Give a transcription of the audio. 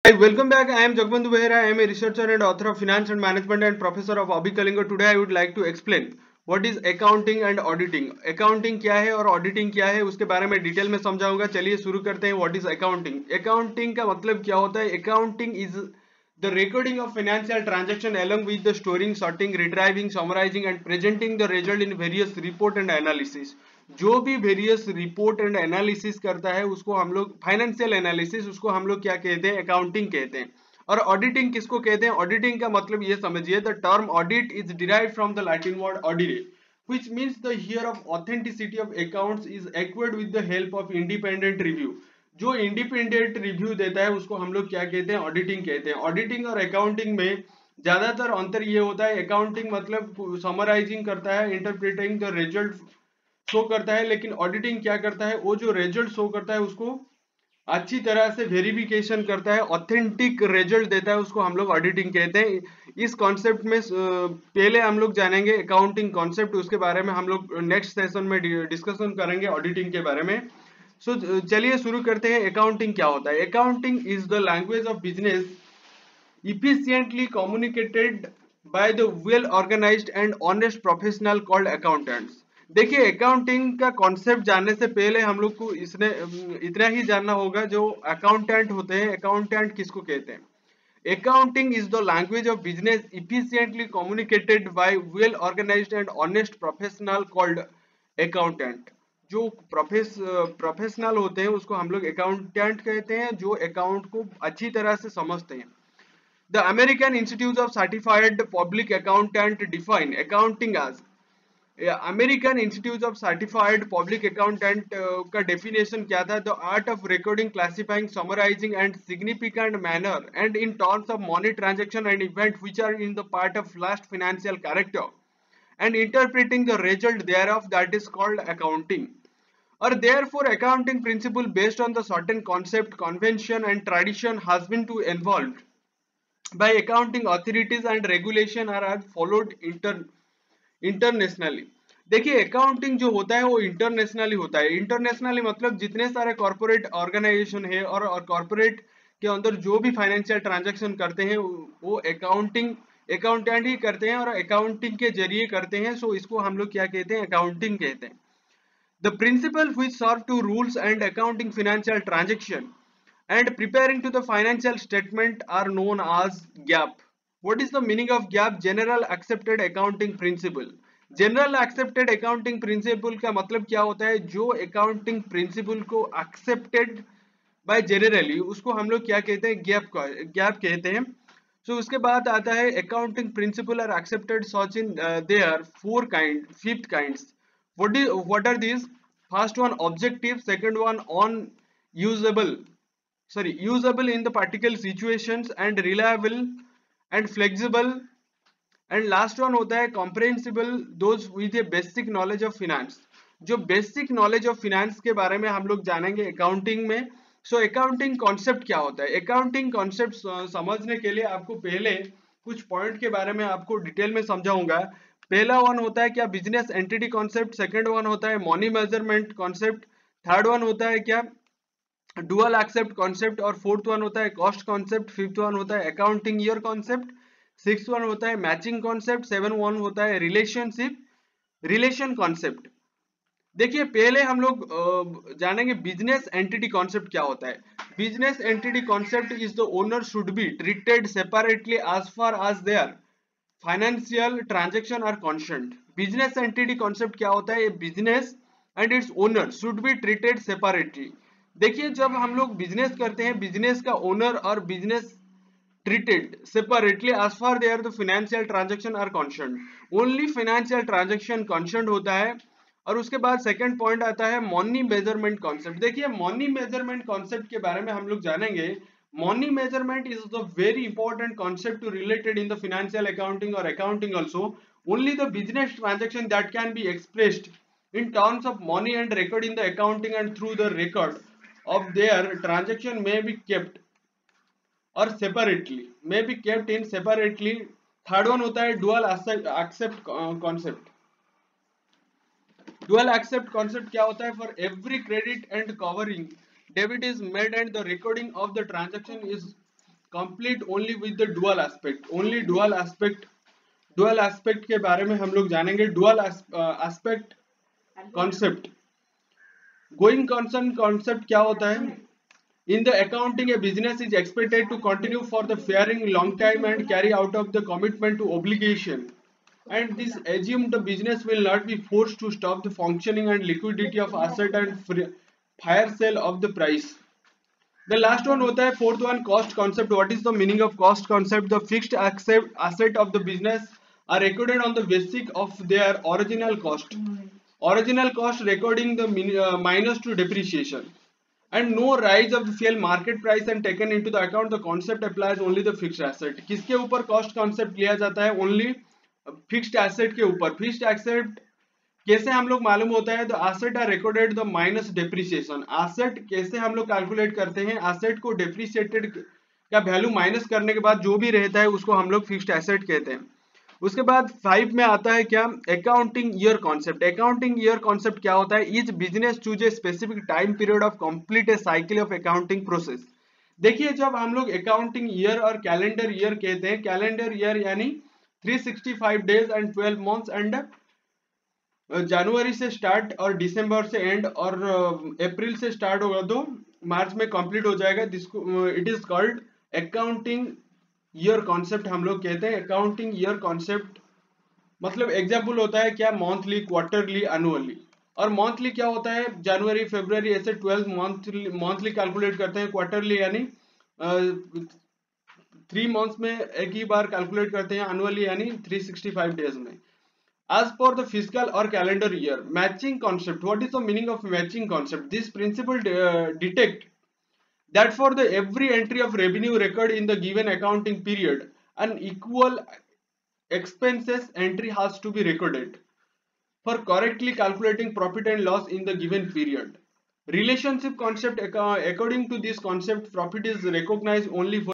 Hi, welcome back. I am Jagbantu Behera. I am a researcher and author of Finance and Management and professor of Abhi Kalinga. Today I would like to explain what is accounting and auditing. Accounting क्या है और auditing क्या है उसके बारे में detail में समझाऊंगा. चलिए शुरू करते हैं. What is accounting? Accounting का मतलब क्या होता है? Accounting is the recording of financial transaction along with the storing, sorting, retrieving, summarizing and presenting the result in various report and analysis. जो भी वेरियस रिपोर्ट एंड एनालिसिस करता है उसको हम लोग फाइनेंशियल एनालिसिस उसको हम लोग क्या कहते हैं अकाउंटिंग कहते हैं. और ऑडिटिंग किसको कहते हैं? ऑडिटिंग का मतलब ये समझिए the term audit is derived from the Latin word audire which means the year of authenticity of accounts is acquired with the help of independent review. जो इंडिपेंडेंट रिव्यू देता है उसको हम लोग क्या कहते हैं? ऑडिटिंग कहते हैं. ऑडिटिंग और अकाउंटिंग में ज्यादातर अंतर ये होता है अकाउंटिंग मतलब समराइजिंग करता है, इंटरप्रेटिंग द रिजल्ट शो करता है, लेकिन ऑडिटिंग क्या करता है? वो जो रिजल्ट शो करता है उसको अच्छी तरह से वेरिफिकेशन करता है, ऑथेंटिक रिजल्ट देता है, उसको हम लोग ऑडिटिंग कहते हैं. इस कॉन्सेप्ट में पहले हम लोग जानेंगे अकाउंटिंग कॉन्सेप्ट, उसके बारे में हम लोग नेक्स्ट सेशन में डिस्कशन करेंगे ऑडिटिंग के बारे में. चलिए शुरू करते हैं. अकाउंटिंग क्या होता है? Accounting is the language of business efficiently communicated by the well organized and honest professional called accountants. देखिए अकाउंटिंग का कॉन्सेप्ट जानने से पहले हम लोग को इसने इतना ही जानना होगा जो अकाउंटेंट होते हैं. अकाउंटेंट किसको कहते हैं? Accounting is the language of business efficiently communicated by well organized and honest professional called accountant. जो प्रोफेशनल होते हैं उसको हम लोग अकाउंटेंट कहते हैं, जो अकाउंट को अच्छी तरह से समझते हैं. The American Institute of Certified Public Accountant define accounting as American Institute of Certified Public Accountant का definition क्या था? The art of recording, classifying, summarizing and significant manner and in terms of money transaction and event which are in the part of last financial character and interpreting the result thereof, that is called accounting. Or therefore accounting principle based on the certain concept, convention and tradition has been to involved by accounting authorities and regulation are followed internationally. देखिए accounting जो होता है वो internationally होता है. Internationally मतलब जितने सारे कॉर्पोरेट ऑर्गेनाइजेशन है और कॉर्पोरेट के अंदर जो भी फाइनेंशियल ट्रांजैक्शन करते हैं वो अकाउंटेंट ही करते हैं और अकाउंटिंग के जरिए करते हैं. सो इसको हम लोग क्या कहते हैं? अकाउंटिंग कहते हैं. The principle which serve to rules and accounting financial transaction and preparing to the financial statement are known as GAAP. What is the meaning of GAAP? General accepted accounting principle. General accepted accounting principle का मतलब क्या होता है? जो accounting principle को accepted by generally उसको हम लोग क्या कहते हैं? GAAP कहते हैं. So उसके बाद आता है accounting principle are accepted such in there fifth kinds. What are these? First one objective, second one on usable in the particular situations and reliable and flexible, and last one होता है comprehensible, those with a basic knowledge of finance. जो basic knowledge of finance के बारे में हम लोग जानेंगे accounting में. सो अकाउंटिंग कॉन्सेप्ट क्या होता है? अकाउंटिंग कॉन्सेप्ट समझने के लिए आपको पहले कुछ पॉइंट के बारे में आपको डिटेल में समझाऊंगा. पहला वन होता है क्या? Business entity concept. Second one होता है money measurement concept. Third one होता है क्या? Dual aspect concept. और फोर्थ वन होता है कॉस्ट कॉन्सेप्ट. फिफ्थ वन होता है accounting year concept. Six one होता है मैचिंग कॉन्सेप्ट. सेवन वन होता है रिलेशन कॉन्सेप्ट. देखिए पहले हम लोग जानेंगे बिजनेस एंटिटी कॉन्सेप्ट क्या होता है. Business entity concept is the owner should be treated separately as far as their financial transaction are concerned. Business entity concept क्या होता है? Business and its owner should be treated separately. देखिए जब हम लोग बिजनेस करते हैं, बिजनेस का ओनर और business treated separately as far they are the financial transaction are concerned. Only financial transaction concerned होता है. और उसके बाद सेकंड पॉइंट आता है मनी मेजरमेंट कॉन्सेप्ट. देखिए मनी मेजरमेंट कॉन्सेप्ट के बारे में हम लोग जानेंगे. Money measurement is the very important concept to related in the financial accounting और accounting also. Only the business transaction that can be expressed in terms of money and record in the accounting and through the record of their transaction may be kept or separately in separately. Third one होता है dual aspect concept. Dual aspect concept क्या होता है? For every credit and covering debit is made and the recording of the transaction is complete only with the dual aspect, only dual aspect, dual aspect के बारे में हम लोग जानेंगे। Dual aspect concept, going concern concept क्या होता है? In the accounting, a business is expected to continue for the faring long time and carry out of the commitment to obligation. And this assumes the business will not be forced to stop the functioning and liquidity of asset and fire sale of the price. The last one होता है fourth one, cost concept. What is the meaning of cost concept? The fixed asset of the business are recorded on the basic of their original cost. Original cost recording the minus to depreciation. And no rise of the fuel market price and taken into the account, the concept applies only the fixed asset. किसके ऊपर cost concept लिया जाता है? Only fixed asset के ऊपर। fixed asset कैसे हम लोग मालूम होता है? The asset are recorded the minus depreciation. asset कैसे हम लोग कैलकुलेट करते हैं? asset को depreciated का वैल्यू माइनस करने के बाद जो भी रहता है उसको हम लोग फिक्स्ड एसेट कहते हैं। उसके बाद 5 में आता है क्या? Accounting year concept. Accounting year concept क्या होता है? Each business choose a specific time period of complete A cycle of accounting process. देखिए, जब हम लोग अकाउंटिंग ईयर और कैलेंडर ईयर कहते हैं, कैलेंडर ईयर यानी 365 डेज एंड 12 मंथ्स एंड जनवरी से स्टार्ट और दिसंबर से एंड और अप्रैल से स्टार्ट होगा तो मार्च में कंप्लीट हो जाएगा। It is called accounting year concept हम लोग कहते हैं। अकाउंटिंग ईयर कॉन्सेप्ट मतलब एग्जाम्पल होता है क्या? Monthly, quarterly, annually. और मंथली क्या होता है? जनवरी, फरवरी, ऐसे 12 मंथली कैलकुलेट करते हैं। क्वार्टरली यानी 3 मंथ्स में एक ही बार कैलकुलेट करते हैं। एनुअली यानी 365 डेज में। As for the fiscal or calendar year, matching concept. What is the meaning of matching concept? This principle detect that for the every entry of revenue record in the given accounting period, an equal expenses entry has to be recorded for correctly calculating profit and loss in the given period. Relationship concept, according to this concept, profit is recognized only for